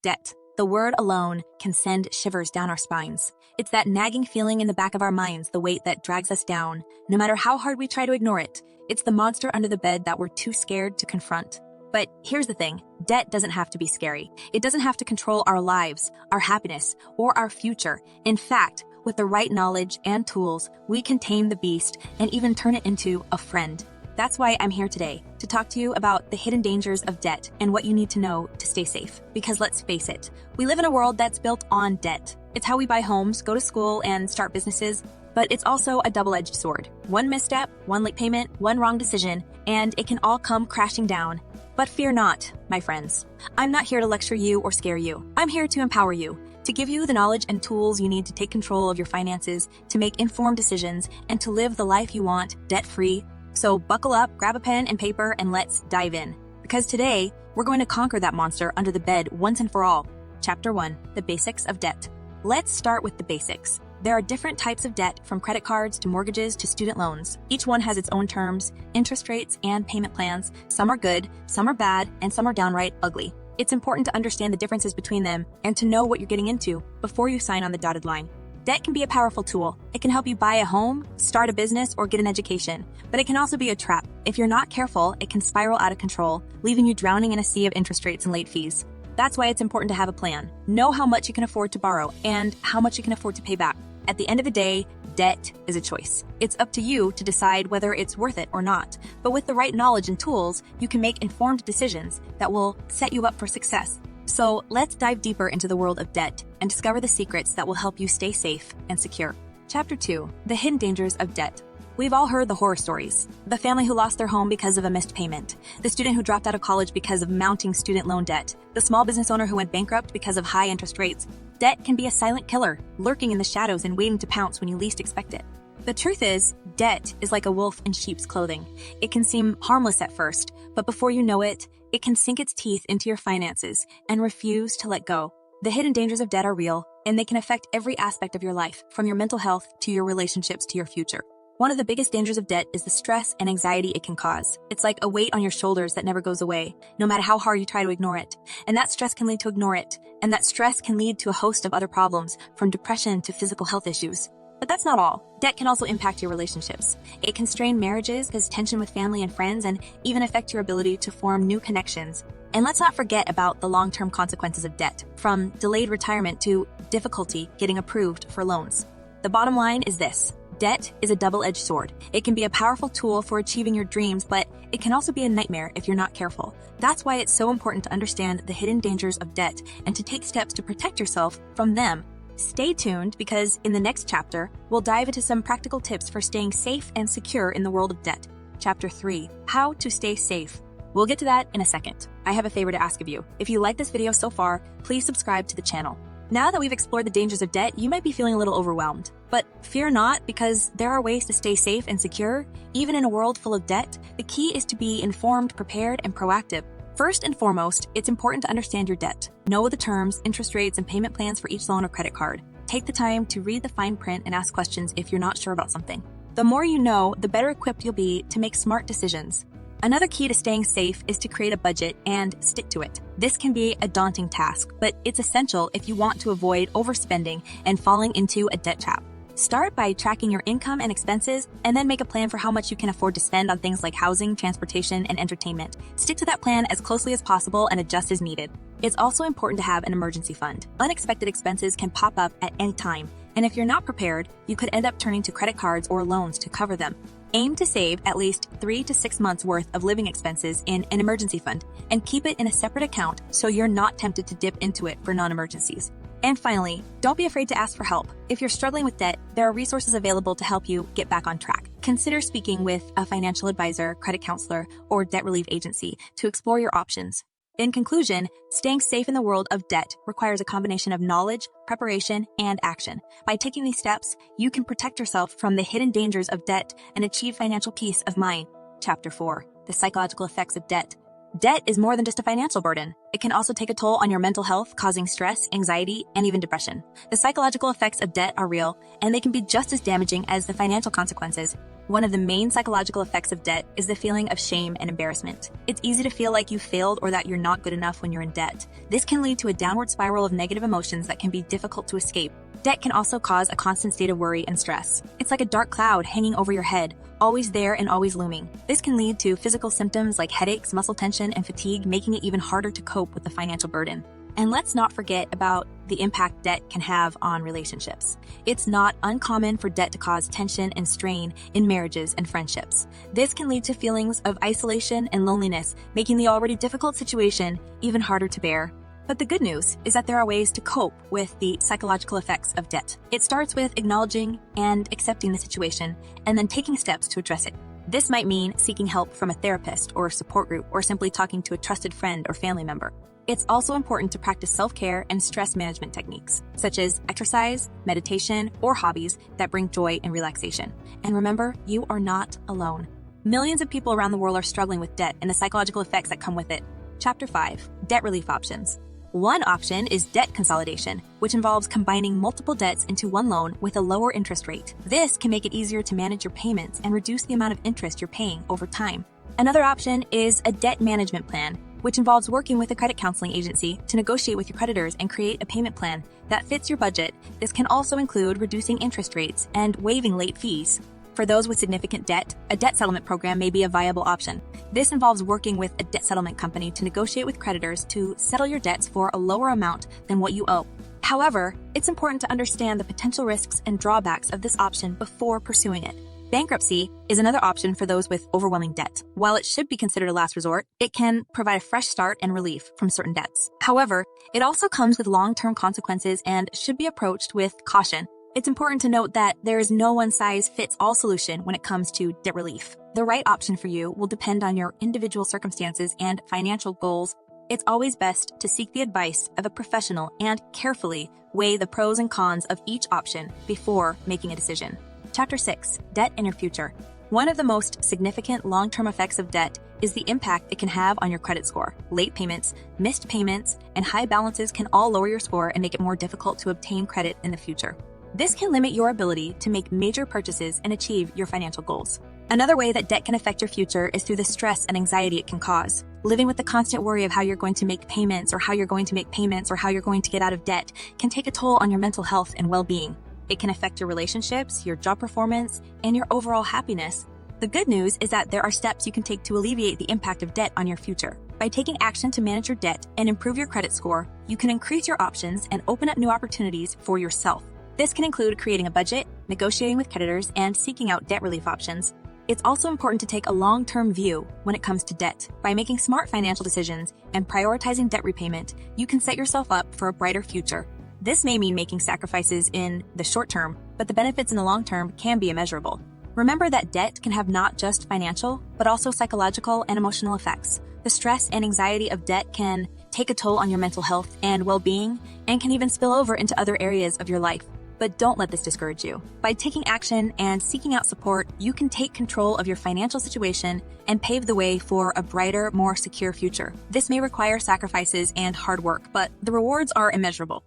Debt. The word alone can send shivers down our spines. It's that nagging feeling in the back of our minds, the weight that drags us down. No matter how hard we try to ignore it, it's the monster under the bed that we're too scared to confront. But here's the thing, debt doesn't have to be scary. It doesn't have to control our lives, our happiness, or our future. In fact, with the right knowledge and tools, we can tame the beast and even turn it into a friend. That's why I'm here today, to talk to you about the hidden dangers of debt and what you need to know to stay safe. Because let's face it, we live in a world that's built on debt. It's how we buy homes, go to school, and start businesses, but it's also a double-edged sword. One misstep, one late payment, one wrong decision, and it can all come crashing down. But fear not, my friends. I'm not here to lecture you or scare you. I'm here to empower you, to give you the knowledge and tools you need to take control of your finances, to make informed decisions, and to live the life you want, debt-free. So buckle up, grab a pen and paper, and let's dive in. Because today, we're going to conquer that monster under the bed once and for all. Chapter 1, the basics of debt. Let's start with the basics. There are different types of debt, from credit cards to mortgages to student loans. Each one has its own terms, interest rates, and payment plans. Some are good, some are bad, and some are downright ugly. It's important to understand the differences between them and to know what you're getting into before you sign on the dotted line. Debt can be a powerful tool. It can help you buy a home, start a business, or get an education. But it can also be a trap. If you're not careful, it can spiral out of control, leaving you drowning in a sea of interest rates and late fees. That's why it's important to have a plan. Know how much you can afford to borrow and how much you can afford to pay back. At the end of the day, debt is a choice. It's up to you to decide whether it's worth it or not. But with the right knowledge and tools, you can make informed decisions that will set you up for success. So let's dive deeper into the world of debt and discover the secrets that will help you stay safe and secure. Chapter 2, the hidden dangers of debt. We've all heard the horror stories. The family who lost their home because of a missed payment. The student who dropped out of college because of mounting student loan debt. The small business owner who went bankrupt because of high interest rates. Debt can be a silent killer, lurking in the shadows and waiting to pounce when you least expect it. The truth is, debt is like a wolf in sheep's clothing. It can seem harmless at first, but before you know it, it can sink its teeth into your finances and refuse to let go. The hidden dangers of debt are real, and they can affect every aspect of your life, from your mental health to your relationships to your future. One of the biggest dangers of debt is the stress and anxiety it can cause. It's like a weight on your shoulders that never goes away, no matter how hard you try to ignore it. And that stress can lead to ignore it, and that stress can lead to a host of other problems, from depression to physical health issues. But that's not all. Debt can also impact your relationships. It can strain marriages, cause tension with family and friends, and even affect your ability to form new connections. And let's not forget about the long-term consequences of debt, from delayed retirement to difficulty getting approved for loans. The bottom line is this. Debt is a double-edged sword. It can be a powerful tool for achieving your dreams, but it can also be a nightmare if you're not careful. That's why it's so important to understand the hidden dangers of debt and to take steps to protect yourself from them. Stay tuned, because in the next chapter, we'll dive into some practical tips for staying safe and secure in the world of debt. Chapter 3, how to stay safe. We'll get to that in a second. I have a favor to ask of you. If you like this video so far, please subscribe to the channel. Now that we've explored the dangers of debt, you might be feeling a little overwhelmed. But fear not, because there are ways to stay safe and secure. Even in a world full of debt, the key is to be informed, prepared, and proactive. First and foremost, it's important to understand your debt. Know the terms, interest rates, and payment plans for each loan or credit card. Take the time to read the fine print and ask questions if you're not sure about something. The more you know, the better equipped you'll be to make smart decisions. Another key to staying safe is to create a budget and stick to it. This can be a daunting task, but it's essential if you want to avoid overspending and falling into a debt trap. Start by tracking your income and expenses, and then make a plan for how much you can afford to spend on things like housing, transportation, and entertainment. Stick to that plan as closely as possible and adjust as needed. It's also important to have an emergency fund. Unexpected expenses can pop up at any time, and if you're not prepared, you could end up turning to credit cards or loans to cover them. Aim to save at least 3 to 6 months worth of living expenses in an emergency fund, and keep it in a separate account so you're not tempted to dip into it for non-emergencies. And finally, don't be afraid to ask for help. If you're struggling with debt, there are resources available to help you get back on track. Consider speaking with a financial advisor, credit counselor, or debt relief agency to explore your options. In conclusion, staying safe in the world of debt requires a combination of knowledge, preparation, and action. By taking these steps, you can protect yourself from the hidden dangers of debt and achieve financial peace of mind. Chapter 4, the psychological effects of debt. Debt is more than just a financial burden. It can also take a toll on your mental health, causing stress, anxiety, and even depression. The psychological effects of debt are real, and they can be just as damaging as the financial consequences. One of the main psychological effects of debt is the feeling of shame and embarrassment. It's easy to feel like you failed or that you're not good enough when you're in debt. This can lead to a downward spiral of negative emotions that can be difficult to escape. Debt can also cause a constant state of worry and stress. It's like a dark cloud hanging over your head, always there and always looming. This can lead to physical symptoms like headaches, muscle tension, and fatigue, making it even harder to cope with the financial burden. And let's not forget about the impact debt can have on relationships. It's not uncommon for debt to cause tension and strain in marriages and friendships. This can lead to feelings of isolation and loneliness, making the already difficult situation even harder to bear. But the good news is that there are ways to cope with the psychological effects of debt. It starts with acknowledging and accepting the situation, and then taking steps to address it. This might mean seeking help from a therapist or a support group, or simply talking to a trusted friend or family member. It's also important to practice self-care and stress management techniques, such as exercise, meditation, or hobbies that bring joy and relaxation. And remember, you are not alone. Millions of people around the world are struggling with debt and the psychological effects that come with it. Chapter 5. Debt relief options. One option is debt consolidation, which involves combining multiple debts into one loan with a lower interest rate. This can make it easier to manage your payments and reduce the amount of interest you're paying over time. Another option is a debt management plan, which involves working with a credit counseling agency to negotiate with your creditors and create a payment plan that fits your budget. This can also include reducing interest rates and waiving late fees. For those with significant debt, a debt settlement program may be a viable option. This involves working with a debt settlement company to negotiate with creditors to settle your debts for a lower amount than what you owe. However, it's important to understand the potential risks and drawbacks of this option before pursuing it. Bankruptcy is another option for those with overwhelming debt. While it should be considered a last resort, it can provide a fresh start and relief from certain debts. However, it also comes with long-term consequences and should be approached with caution. It's important to note that there is no one-size-fits-all solution when it comes to debt relief. The right option for you will depend on your individual circumstances and financial goals. It's always best to seek the advice of a professional and carefully weigh the pros and cons of each option before making a decision. Chapter 6. Debt and your future. One of the most significant long-term effects of debt is the impact it can have on your credit score. Late payments, missed payments, and high balances can all lower your score and make it more difficult to obtain credit in the future. This can limit your ability to make major purchases and achieve your financial goals. Another way that debt can affect your future is through the stress and anxiety it can cause. Living with the constant worry of how you're going to make payments or how you're going to get out of debt can take a toll on your mental health and well-being. It can affect your relationships, your job performance, and your overall happiness. The good news is that there are steps you can take to alleviate the impact of debt on your future. By taking action to manage your debt and improve your credit score, you can increase your options and open up new opportunities for yourself. This can include creating a budget, negotiating with creditors, and seeking out debt relief options. It's also important to take a long-term view when it comes to debt. By making smart financial decisions and prioritizing debt repayment, you can set yourself up for a brighter future. This may mean making sacrifices in the short term, but the benefits in the long term can be immeasurable. Remember that debt can have not just financial, but also psychological and emotional effects. The stress and anxiety of debt can take a toll on your mental health and well-being, and can even spill over into other areas of your life. But don't let this discourage you. By taking action and seeking out support, you can take control of your financial situation and pave the way for a brighter, more secure future. This may require sacrifices and hard work, but the rewards are immeasurable.